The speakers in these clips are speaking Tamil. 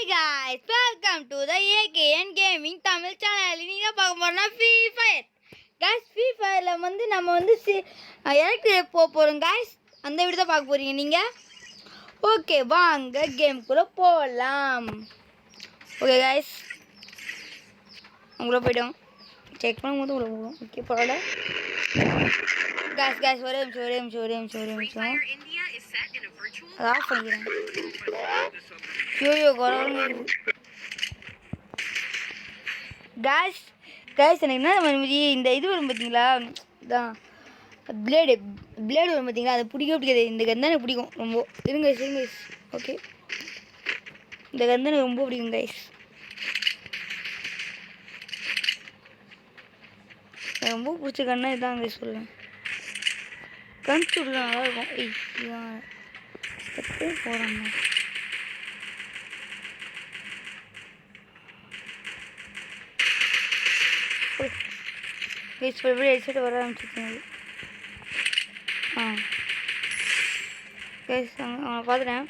guys, welcome to the AKN Gaming Tamil channel. நீங்க பார்க்க போறோம்னா Free Fire. Guys, Free Fireல வந்து நம்ம வந்து எலக்ட்ரிக் போறோம் guys. அந்த வீடியோ தான் பார்க்க போறீங்க நீங்க. ஓகே, வாங்க கேம் குள்ள போலாம். Okay guys. உள்ள போய்டும். செக் பண்ணும்போது உள்ள போவோம். ஓகே, பரவாயில்ல. guys ஒரே நிமிஷம். அது ஆஃப் பண்ணிக்கிறேன். ஐயோ கொரோனா guys எனக்கு என்ன பண்ணுது இந்த இது வரும் பார்த்தீங்களா, இதான் பிளேடு வரும் பார்த்தீங்களா, அது பிடிக்காது. இந்த கந்தான் எனக்கு பிடிக்கும் ரொம்ப. இருங்க ஓகே, இந்த கந்தான் எனக்கு ரொம்ப பிடிக்கும் கைஸ். எனக்கு ரொம்ப பிடிச்ச கண்ணா இதான் கைஸ் சொல்லுவேன். கண் சுடுறது நல்லா இருக்கும். இதான் போகிறேன். கைஸ் எப்படி ஹெட்செட் வர ஆரம்பிச்சிருக்கீங்க. கைஸ் அவனை பார்த்துட்டேன்.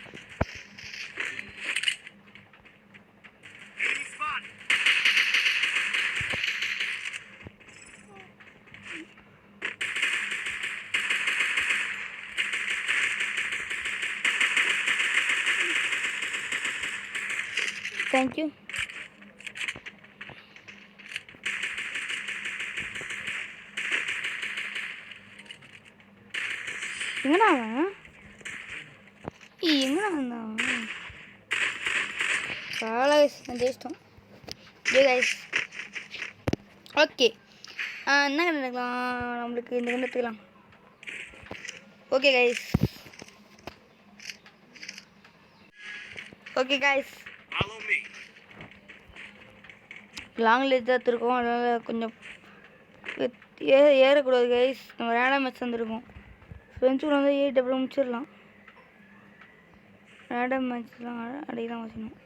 தேங்க்யூ. எங்கடா வந்தான் ஜெயிச்சிட்டோம். ஓகே, என்ன கண்டு எடுக்கலாம் நம்மளுக்கு? இந்த கண்டு எடுத்துக்கலாம். ஓகே கைஸ் லாங் லேஜ் தான் இருக்கோம். அதனால் கொஞ்சம் ஏறக்கூடாது கைஸ். நம்ம ரேண்டம் மேட்ச் வந்துருக்கோம். ஃப்ரெண்ட்ஸுக்குள்ள வந்து 8 அப்புறம் முடிச்சிடலாம். ரேண்டம் மேட்ச்லாம் அடையே தான் வச்சுக்கணும்.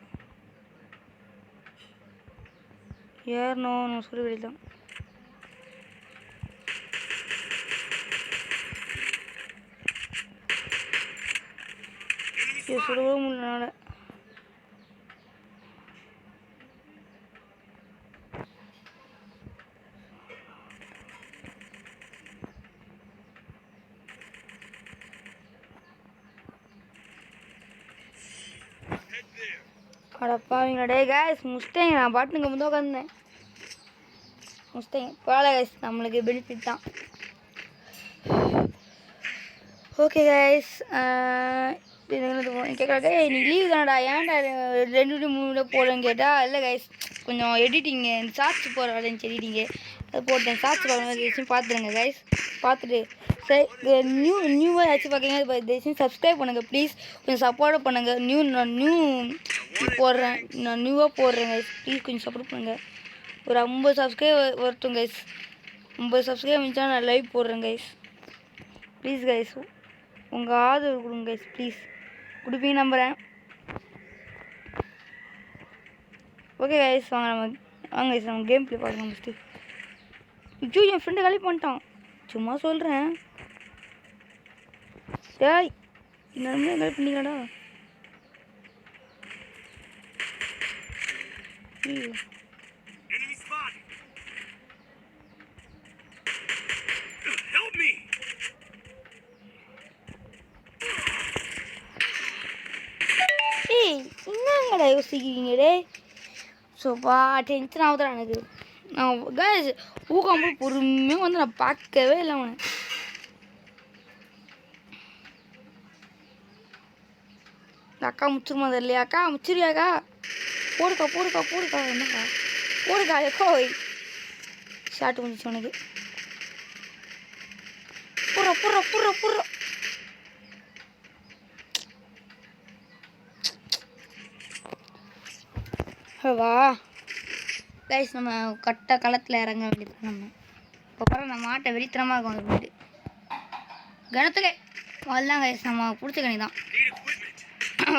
ஏறணும் நம்ம சொல்லி வெளியிடலாம். சுடவும் முடியல. அடப்பாவீங்களே கைஸ், முஸ்டேங்க நான் பாட்டுங்க முத உட்காந்தேன். முஸ்டேங்க பரவாயில்ல கைஸ், நம்மளுக்கு பெனிஃபிட் தான். ஓகே கைஸ், கேட்குறாங்க இன்னைக்கு லீவு தானடா, ஏன்டா 2-3 போடுறேன்னு கேட்டால், இல்லை கைஸ் கொஞ்சம் எடிட்டிங்கு இந்த ஷார்ட்ஸ் போகிற வேலைன்னு எடிட்டிங்கு அது போட்டேன். ஷார்ட்ஸ் பார்க்கணும் பார்த்துருங்க கைஸ். பார்த்துட்டு சரி, நியூவாக ஏதாச்சும் பார்க்குறீங்க தயவுசெய்து சப்ஸ்கிரைப் பண்ணுங்கள் ப்ளீஸ். கொஞ்சம் சப்போர்ட் பண்ணுங்கள். நான் நியூவாக போடுறேன் கைஸ். ப்ளீஸ் கொஞ்சம் சப்போர்ட் பண்ணுங்கள். ஒரு 50 சப்ஸ்கிரைப் வரட்டும் கைஸ். 50 சப்ஸ்கிரைப் இருந்துச்சா நான் லைவ் போடுறேன் கைஸ். ப்ளீஸ் கைஸ், உங்கள் ஆதரவு கொடுங்க கைஸ். ப்ளீஸ் கொடுப்பீங்க நம்புகிறேன். ஓகே கைஸ், வாங்க கைஸ் நம்ம கேம் ப்ளே பார்க்கலாம் ஃபஸ்ட்டு. ஐயோ என் ஃப்ரெண்டு காலி பண்ணிட்டான். சும்மா சொல்கிறேன். டேய் இன்னுமே காலி பண்ணிக்கலாடா. என்னங்கடா யோசிக்கிறீங்க டே? சோப்பா டென்ஷன் ஆகுதுடா எனக்கு. நான் கைஸ் ஊக்கம் போய் பொறுமையாக வந்து நான் பார்க்கவே இல்லை அவனை. அக்கா முச்சிருமா தெரியலையா? அக்கா முச்சிரியாக்கா? போடுக்கா என்னக்கா போடுக்கா எக்கோ ஷார்ட் முடிச்சு உனக்கு. புற வா கைஸ், நம்ம கட்ட களத்தில் இறங்க வேண்டியது. நம்ம இப்போ நம்ம மாட்டை வெறித்தனமாக இருக்கும் அந்த வீடு கணத்துக்கே அதுதான் கைஸ் நம்ம பிடிச்ச கணி தான்.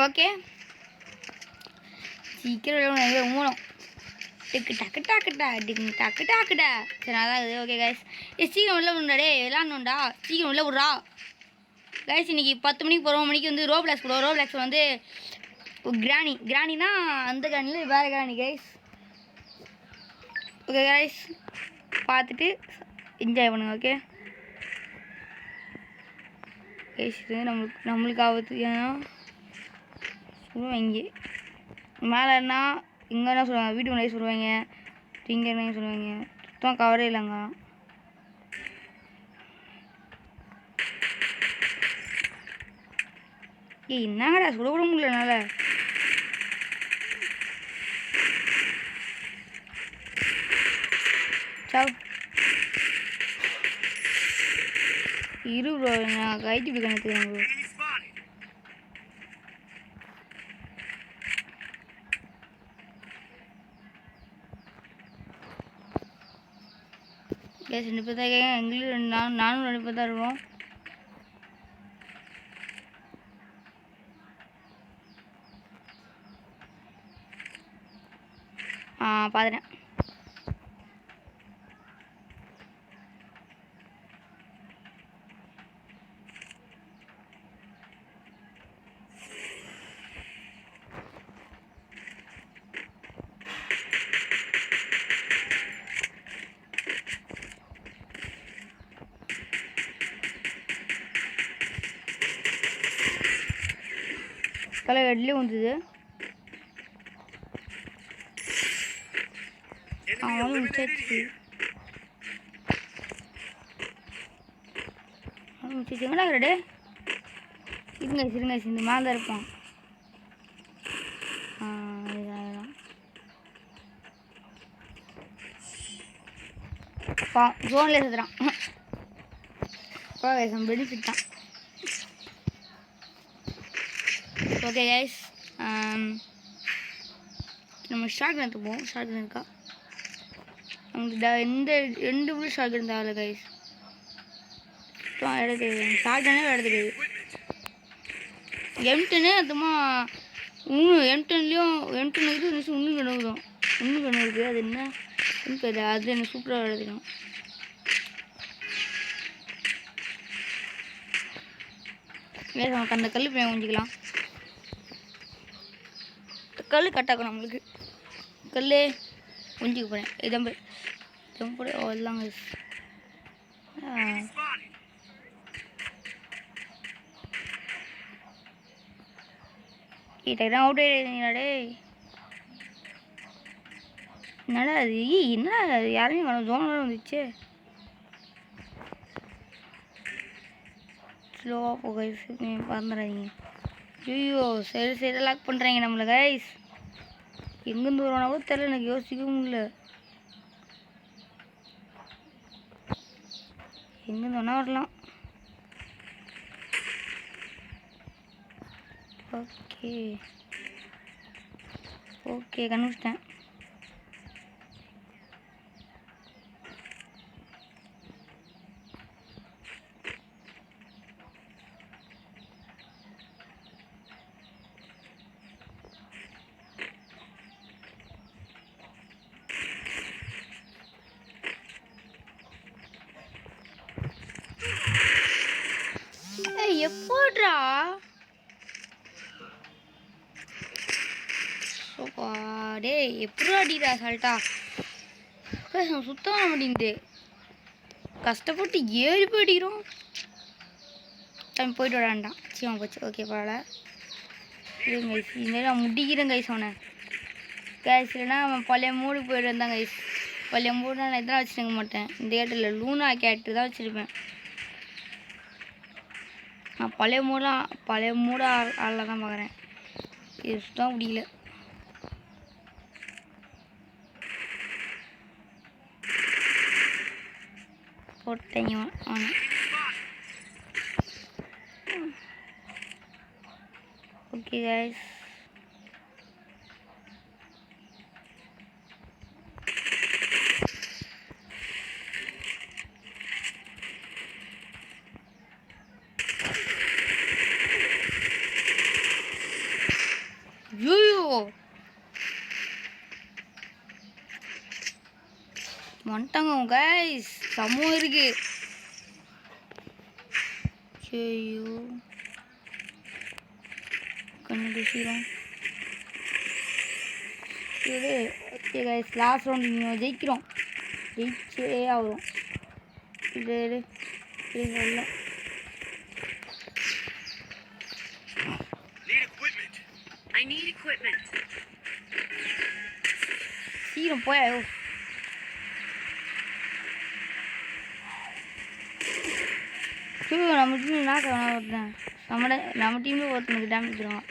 ஓகே சீக்கிரம் மூலம் டக்கு சரி அதான் இது. ஓகே கைஸ், சீக்கிரம் உள்ள விடுண்டா டே, விளாட்ணுண்டா, சீக்கிரம் உள்ள விட்றா கைஸ். இன்றைக்கி 10 மணிக்கு போகிறோம். மணிக்கு வந்து ரோப்ளாக்ஸ் போடுவோம். ரோப்ளாக்ஸ் வந்து கிராணினா அந்த கிராணியில் வேறு கிராணி கைஸ். ஓகே கைஸ், பார்த்துட்டு என்ஜாய் பண்ணுங்க. ஓகே கைஸ், இது நம்மளுக்கு ஆபத்து. ஏன்னா சொல்லுவாங்க இங்கே மேலேன்னா இங்கேனா சொல்லுவாங்க, வீட்டு முன்னாடி சொல்லுவாங்க, இங்கே சொல்லுவாங்க. சுத்தம் கவரே இல்லைங்க. என்னங்கடா சுட கூட முடியல என்னால். இரு ப்ரோ, நான் கைட்டு போய் கணக்குறேன் ப்ரோ. கேஸ் 2 பேர் தான் எங்களுக்கு நானும் 2 பேர் தான் இருக்கோம். பார்த்துட்டேன். கலை வெட்லேயே வந்துது. அவனும் முடிச்சாச்சு. எங்கடா ரெடே இருங்க இந்த மேலே தான் இருப்பான். ஜோன்ல சுற்றுறான். பெனிஃபிட் தான். ஓகே கைஸ், நம்ம ஷார்ட் கன் போவோம். ஷார்ட் கன் இருக்கா நமக்கு? எந்த 2 புள்ளி ஷார்ட் கன் தேவையில்ல கைஸ். எடுத்து ஷார்ட் கன்னே எடுத்துடுது. M10 அதுமா இன்னும் M10லேயும் M10 இருக்குது. இன்னும் கண்ணு இருக்குது. அது என்ன தெரியல. அது எனக்கு சூப்பராக எடுத்துக்கணும். நமக்கு அந்த கல் போய் கொஞ்சிக்கலாம். கல் கட்டாக்கணும் நம்மளுக்கு. கல் கொஞ்சிக்க போகிறேன். இதான் போட எல்லாங்க. டக்குதான் அவுட் ஆகிடுங்கடே. என்னடா அது? என்ன யாரையும் காணும். ஜோனோட வந்துச்சு. ஸ்லோவாக போ கைஸ், பறந்துடாதீங்க. ஐயோ சரி லாக் பண்ணுறாங்க நம்மளை கைஸ். எங்கேருந்து வருவானாவோ தெரியல, எனக்கு யோசிக்கவும் முடியல. எங்கேருந்து வேணா வரலாம். ஓகே கண்டுபிடிச்சிட்டேன். எப்போட்ரா டே எப்படா அடிடா சால்ட்டா சுத்தம் பண்ண மாட்டேங்குது. கஷ்டப்பட்டு ஏறி போயிடுறோம். டைம் போயிட்டு விடாண்டான். சீமா போச்சு. ஓகே பரவாயில்ல. இது கைஸ் இந்த நான் முடிக்கிறேன் கைஸ். அவனை கைஸ் இல்லைன்னா அவன் பழைய மூடுக்கு போயிட்டு இருந்தான் கைஸ். பழைய மூடு நான் இதெல்லாம் வச்சுருக்க மாட்டேன். இந்த கேட்டில் லூனா கேட்டு தான் வச்சுருப்பேன். நான் பழைய மூட ஆளில் தான் பார்க்குறேன். இது சுத்தம் முடியல. போட்டேங்க அவனை. ஓகே கைஸ், வந்துட்டாங்க கைஸ். சமம் இருக்கு. ஐயோ கண்ணு சீரம் இது ஓகே கைஸ் லாஸ்ட் ரவுண்ட் நீங்கள் ஜெயிக்கிறோம் ஜெயிச்சே ஆகும் இது இல்லை சீக்கிரம் போயா நம்ம டீம் நாக்க வேணா ஒருத்தன் நம்ம டீம்ல ஒருத்தனுக்கு டேமேஜ் தருவான்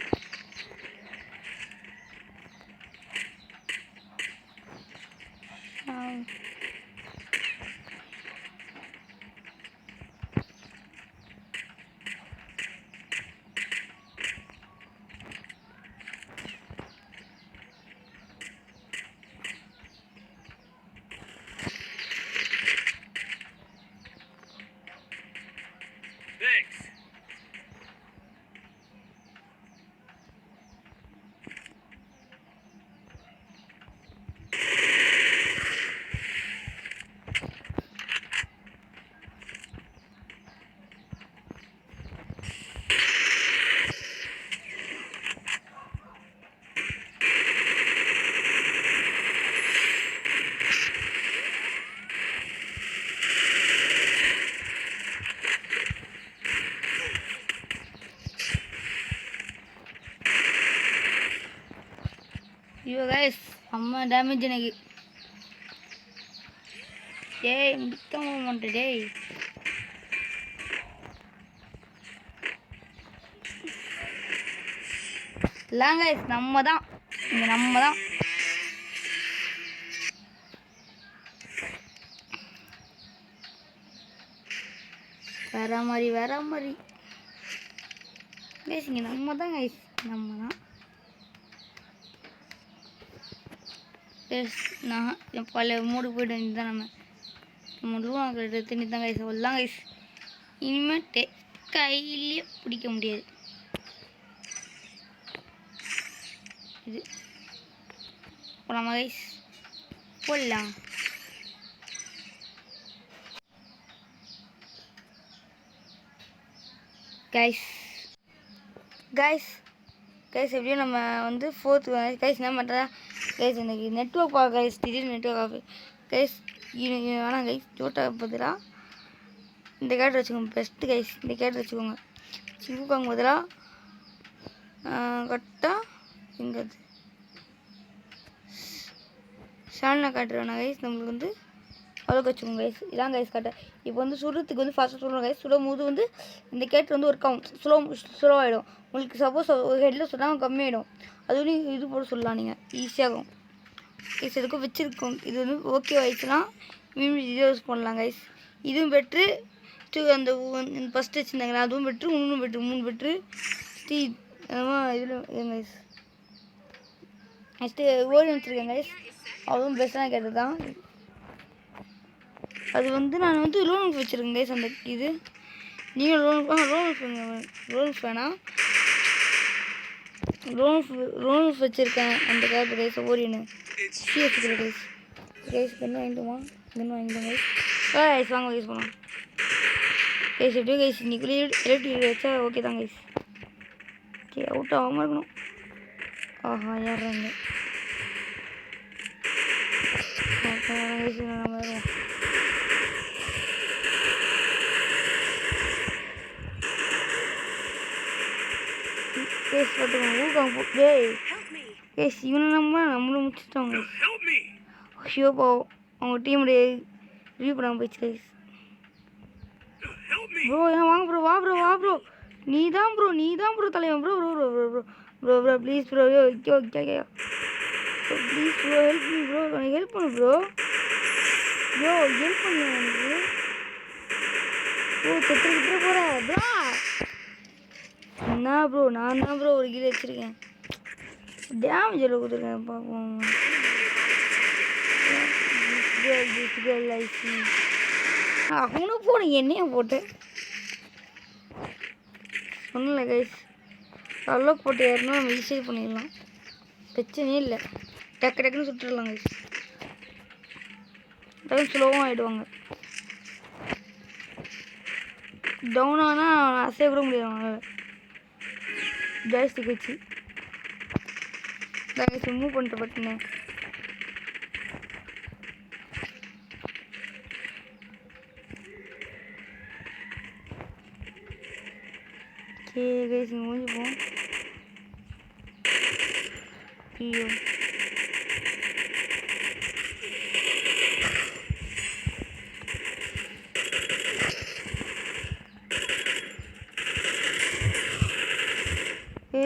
ஐயோ கைஸ் அம்மா டேமேஜ் எனக்கு டேய் முத்தம் மாட்டேன் டேய் இல்லை கைஸ் நம்ம தான் இங்கே நம்ம தான் வேற மாதிரி கைஸ் இங்கே நம்ம தான் கைஸ் நம்ம தான் நான் பல மூடு போய்ட்டு வந்து தான் நம்ம லூனா எடுத்து நீ தான் கைஸ் சொல்லலாம் கைஸ் இனிமேல் கையிலேயே பிடிக்க முடியாது இது போகலாமா கைஸ் போடலாம் கைஸ் எப்படியும் நம்ம வந்து 4th கைஸ் என்ன பண்ணுறா கைஸ் எனக்கு நெட்ஒர்க் பார்க்க கைஸ் திடீர்னு நெட்ஒர்க் ஆஃப் கைஸ் வேணாம் கைஸ் ஜோட்டா பதிலாக இந்த கேட் வச்சுக்கோங்க பெஸ்ட்டு கைஸ் இந்த கேட் வச்சுக்கோங்க சிவுக்காங்க பதிலாக கரெக்டாக இங்கே ஷால்னா காட்டுறேண்ணா கைஸ் நம்மளுக்கு வந்து அவ்வளோ வச்சுக்கோங்க கைஸ் இதான் கைஸ் காட்ட இப்போ வந்து சுடுறதுக்கு வந்து ஃபஸ்ட்டு சொல்லணும் கைஸ் சுடும் போது வந்து இந்த கேட் வந்து ஒர்க் ஆகும் ஸ்லோவாகிடும் உங்களுக்கு சப்போஸ் ஹெட்டில் சொன்னால் கம்மியாகிடும் அது வந்து இது போட சொல்லலாம் நீங்கள் ஈஸியாகும் கைஸ் எதுக்கும் வச்சுருக்கோம் இது வந்து ஓகே ஆயிடுச்சுன்னா மீண்டும் இதை யூஸ் பண்ணலாம் கைஸ் இதுவும் பெட்ரு அந்த ஃபஸ்ட்டு வச்சுருந்தாங்களா அதுவும் பெட்ரு இன்னும் பெட்ரு 3 பெட்ரு இதில் கைஸ் நெக்ஸ்ட்டு ஓடி வச்சுருக்கேன் கைஸ் அதுவும் பெஸ்ட்டான கேட்டு தான் அது வந்து நான் வந்து லோன் வச்சுருக்கேன் கைஸ் அந்த இது நீங்கள் லோன் வேணாம் லோன் வச்சுருக்கேன் அந்த கேட்டு கைஸ் ஓரியனு வச்சுக்கிறேன் கைஸ் கன்று வாங்கிட்டோமா கன்று வாங்கிட்டோம் கைஸ் வாங்க கைஸ் போனோம் கைஸ் எப்படியோ கைஸ் இன்னைக்குள்ளே எலக்ட்ரிக் வச்சா ஓகே தான் கைஸ் ஓகே அவுட் ஆகாமல் இருக்கணும் ஆஹா ஏறாங்க நம்ம வருவோம் கேஸ் பார்த்துக்கோங்க ஊக்காங்க டேய் கேஸ் இவனை நம்மளும் முடிச்சுட்டாங்க ஐயோ பாவம் அவங்க டீமுடைய ரிவ்யூ பண்ணாமல் போயிடுச்சு கைஸ் ப்ரோ ஏன் வாங்க ப்ரோ வா ப்ரோ நீ தான் ப்ரோ தலைவன் bro please bro okay please bro help me bro எனக்கு ஹெல்ப் பண்ணு ப்ரோ ஹெல்ப் பண்ணு எனக்கு செத்துக்கிட்டே போகிறேன் ப்ரோ என்ன ப்ரோ நான் தான் ப்ரோ ஒரு கீழே வச்சுருக்கேன் டேமேஜ் எவ்வளோ கொடுத்துருக்கேன் பார்ப்போம் அவனு போன என்னைய போட்டேன் சொன்னல கைஸ் அவ்வளோ போட்டு ஏறணும் நம்ம ஈஸியாக பண்ணிடலாம் பிரச்சனையே இல்லை டக்குன்னு சுட்டுடலாம் கைஸ் டக்குன்னு ஸ்லோவாக ஆகிடுவாங்க டவுன் ஆனால் அசைய கூட முடியாது அவங்களால ஜாய்ஸ்டிக் வச்சு கைஸ் மூவ் பண்ணிட்டு பட்டுனே. ஓகே கைஸ் இங்கே மூஞ்சி போவோம். ஐயோ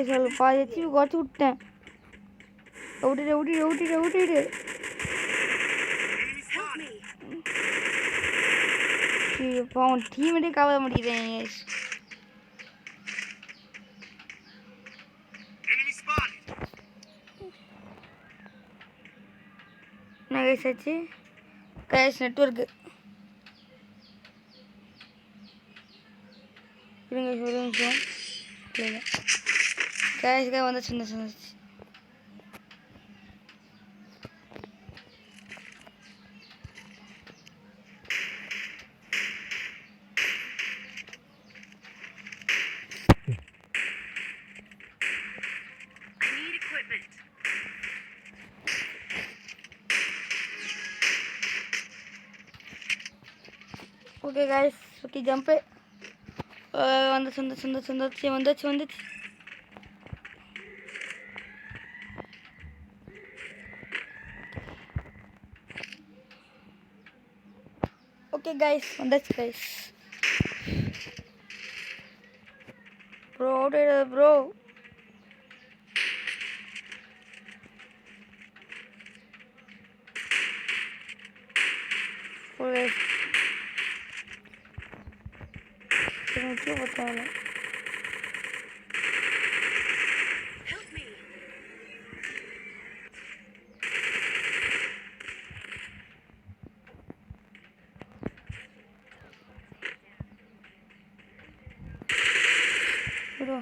சொல்ல பாதி வச்சு குறைச்சி விட்டேன். விட்டுட்டு இப்போ அவன் டீமேட்டே காவல முடிக்கிறேன். என்ன கைஸ் ஆச்சு? கைஸ் நெட்வொர்க்கு இருங்க ஒரு நிமிஷம். கைஸ்க்காக வந்துச்சு வந்துச்சு. ஓகே கைஸ் ஓகே ஜம்ப்பு வந்துச்சு. ஓகே கைஸ் வந்துச்சு கைஸ். ப்ரோ ப்ரோ பத்தால bro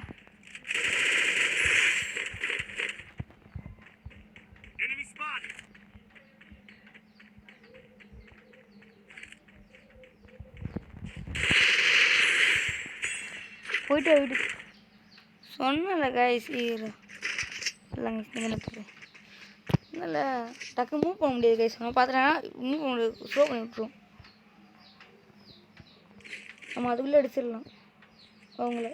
enemy spotted. போயிட்டு சொன்னல கைஸ் இல்லைங்க இல்லை டக்கு மூவ் பண்ண முடியாது கைஸ். நம்ம பார்த்துட்டேன்னா மூவ் பண்ண முடியாது, ஸ்லோ பண்ணி விட்ருவோம். நம்ம அதுக்குள்ளே அடிச்சிடலாம் அவங்கள.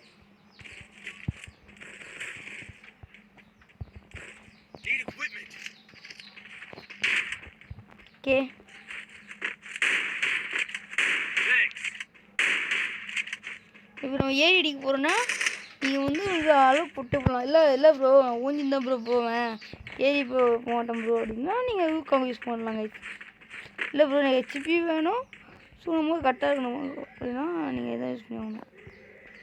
ஓகே இப்போ நம்ம ஏறி அடிக்க போகிறோன்னா நீங்கள் வந்து இது அளவு போட்டு போகலாம். இல்லை ப்ரோ நான் ஊஞ்சின்னு தான் ப்ரோ போவேன், ஏறி போக மாட்டேன் ப்ரோ அப்படின்னா நீங்கள் ஊக்கம் யூஸ் பண்ணலாம் கைஸ். இல்லை ப்ரோ எனக்கு ஹெச்பி வேணும், சூழும்போது கரெக்டாக இருக்கணும் அப்படின்னா நீங்கள் எதாவது யூஸ் பண்ணுவாங்க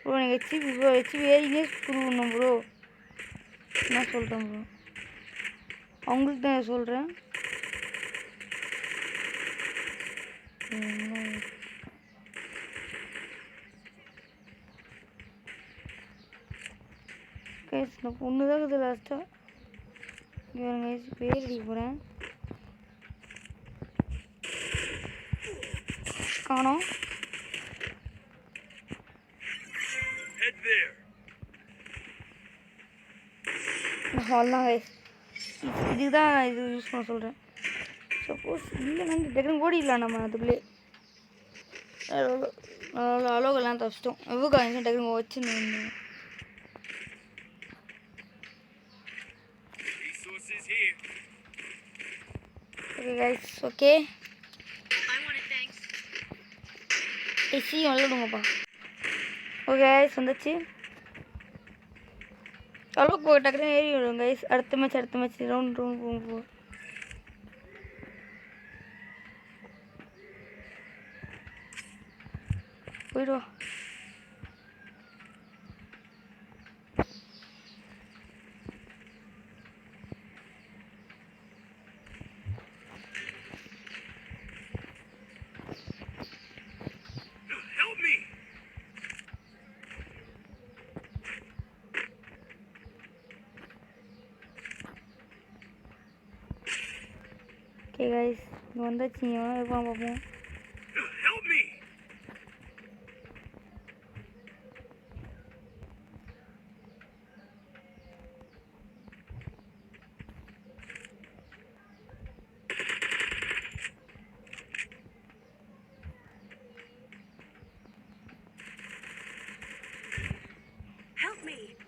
ப்ரோ. எனக்கு ஹெச்பி ஏறிங்கே ப்ரூவ் பண்ணணும் ப்ரோ. என்ன சொல்கிறேன் ப்ரோ, அவங்களுக்கு தான் சொல்கிறேன். கைஸ் நான் பொண்ணு தான் இருக்குது லாஸ்ட்டாக. இங்கே கைஸ் பேர் அடிக்க போகிறேன், காணோம். அவ்வளோதான் கைஸ், இதுக்கு தான் இது யூஸ் பண்ண சொல்கிறேன். சப்போஸ் இல்லை நாங்கள் டக்குனு ஓடிடலாம் நம்ம அதுக்குள்ளே. அலோகெல்லாம் தப்பிச்சிட்டோம். எவ்வளோ காய்ச்சி டக்குனு வச்சுன்னு. ஓகே கைஸ் ஓகே ஏசி விளாடுங்கப்பா. ஓகே கைஸ் வந்துச்சு. அளவுக்கு போய் டக்குனு ஏறி விடுவோம் கைஸ். அடுத்த மேட்ச் ரவுண்ட் போகும். போயிடுவா. ஓகே கைஸ் இங்கே வந்தாச்சு. எவ்வளோ இருப்பான் பார்ப்போம். me.